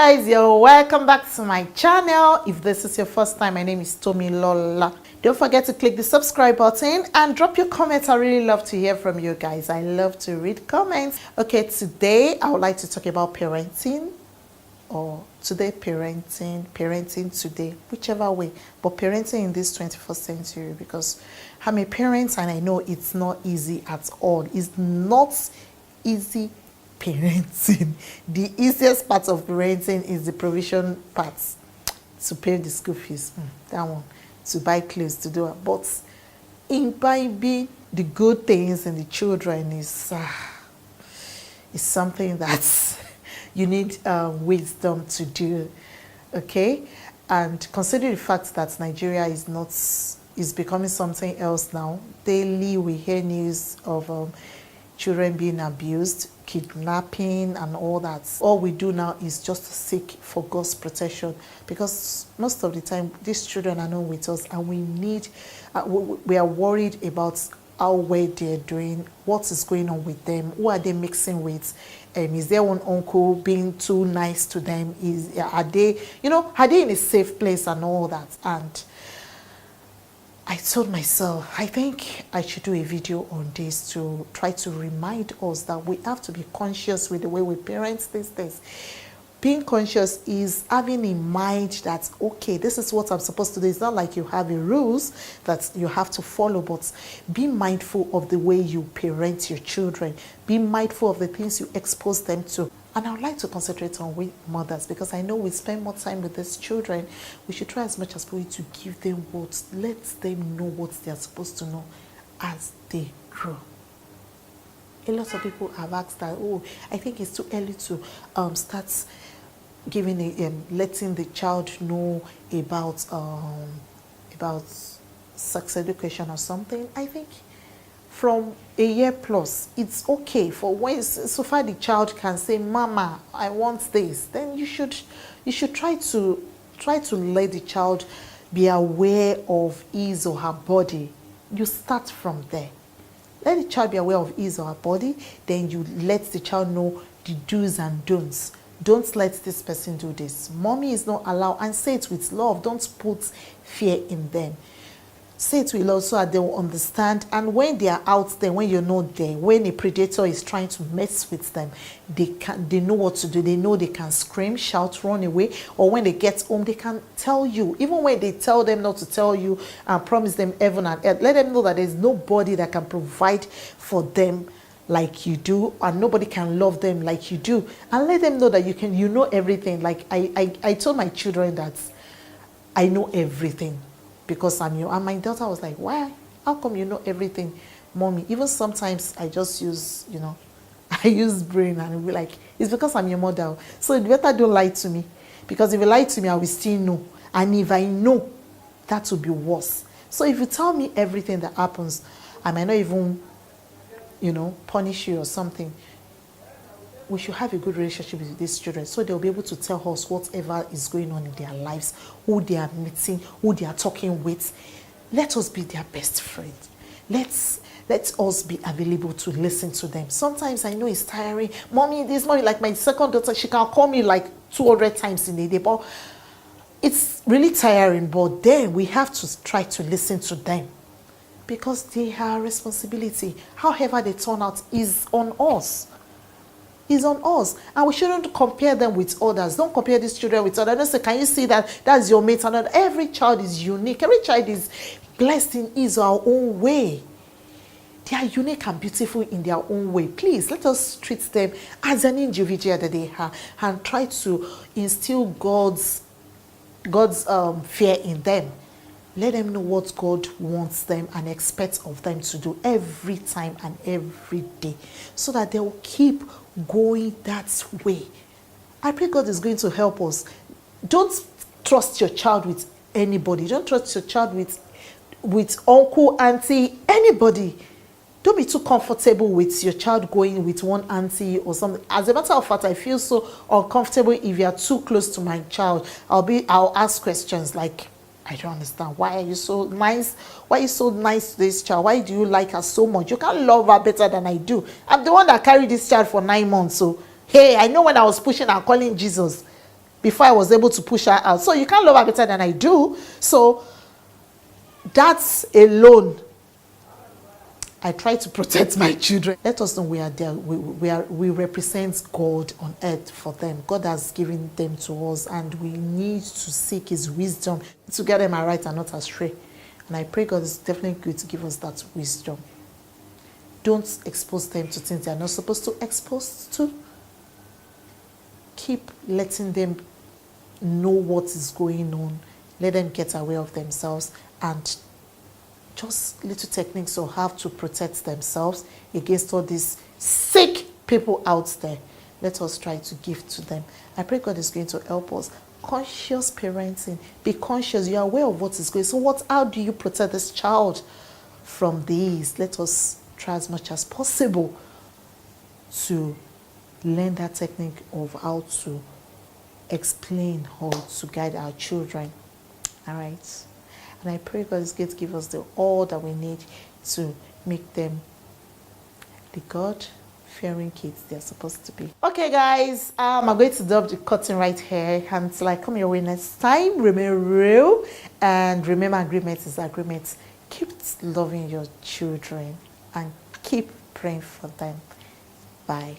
guys, you're welcome back to my channel. If this is your first time, my name is Tomilola. Don't forget to click the subscribe button and drop your comments. I really love to hear from you guys. I love to read comments. Okay, today I would like to talk about parenting, or today parenting today, whichever way, but parenting in this 21st century, because I'm a parent and I know it's not easy at all. It's not easy parenting. The easiest part of parenting is the provision part, to pay the school fees, that one, to buy clothes, to do it. But imbibing the good things in the children is something that you need wisdom to do. Okay, and consider the fact that Nigeria is becoming something else now. Daily we hear news of children being abused, kidnapping and all that. All we do now is just to seek for God's protection, because most of the time these children are not with us, and we need we are worried about how well they're doing, what is going on with them, who are they mixing with, is there one uncle being too nice to them, are they in a safe place and all that. And I told myself, I think I should do a video on this to try to remind us that we have to be conscious with the way we parent these days. Being conscious is having in mind that, okay, this is what I'm supposed to do. It's not like you have a rules that you have to follow, but be mindful of the way you parent your children. Be mindful of the things you expose them to. And I would like to concentrate on we mothers, because I know we spend more time with these children. We should try as much as possible to give them let them know what they are supposed to know as they grow. A lot of people have asked that, oh, I think it's too early to start letting the child know about sex education or something. I think from a year plus, it's okay for when so far the child can say, "Mama, I want this." Then you should try to let the child be aware of his or her body. You start from there. Let the child be aware of his or her body. Then you let the child know the do's and don'ts. Don't let this person do this. Mommy is not allowed, and say it with love. Don't put fear in them. Say it with love so that they will understand. And when they are out there, when you're not there, when a predator is trying to mess with them, they know what to do. They know they can scream, shout, run away. Or when they get home, they can tell you. Even when they tell them not to tell you and promise them heaven and earth, let them know that there's nobody that can provide for them like you do, and nobody can love them like you do. And let them know that you know everything. Like I told my children that I know everything, because I'm you. And my daughter was like, why? How come you know everything, Mommy? Even sometimes I just use, I use brain, and be like, it's because I'm your mother. So you better don't lie to me, because if you lie to me, I will still know. And if I know, that will be worse. So if you tell me everything that happens, I might not even punish you or something. We should have a good relationship with these children, so they'll be able to tell us whatever is going on in their lives, who they are meeting, who they are talking with. Let us be their best friend. Let us be available to listen to them. Sometimes I know it's tiring. Mommy, this morning, like my second daughter, she can call me like 200 times in a day, but it's really tiring. But then we have to try to listen to them, because they have a responsibility. However they turn out is on us. Is on us. And we shouldn't compare them with others. Don't compare these children with others. Don't say, can you see that that's your mate? And every child is unique. Every child is blessed in his or her own way. They are unique and beautiful in their own way. Please, let us treat them as an individual that they are, and try to instill God's fear in them. Let them know what God wants them and expects of them to do every time and every day, so that they will keep going that way. I pray God is going to help us. Don't trust your child with anybody. Don't trust your child with uncle, auntie, anybody. Don't be too comfortable with your child going with one auntie or something. As a matter of fact, I feel so uncomfortable if you are too close to my child. I'll ask questions like, I don't understand. Why are you so nice? Why are you so nice to this child? Why do you like her so much? You can't love her better than I do. I'm the one that carried this child for 9 months. So, hey, I know when I was pushing and calling Jesus. before I was able to push her out. So you can't love her better than I do. So that's alone. I try to protect my children. Let us know we are there. We represent God on earth for them. God has given them to us, and we need to seek His wisdom to get them right and not astray. And I pray God is definitely going to give us that wisdom. Don't expose them to things they are not supposed to expose to. Keep letting them know what is going on. Let them get aware of themselves, and just little techniques on how to protect themselves against all these sick people out there. Let us try to give to them. I pray God is going to help us. Conscious parenting. Be conscious. You are aware of what is going on. So how do you protect this child from these? Let us try as much as possible to learn that technique of how to explain or to guide our children. All right. And I pray God is going to give us all that we need to make them the God-fearing kids they're supposed to be. Okay, guys, I'm going to drop the curtain right here. Until I come your way next time, remain real. And remember, agreement is agreement. Keep loving your children and keep praying for them. Bye.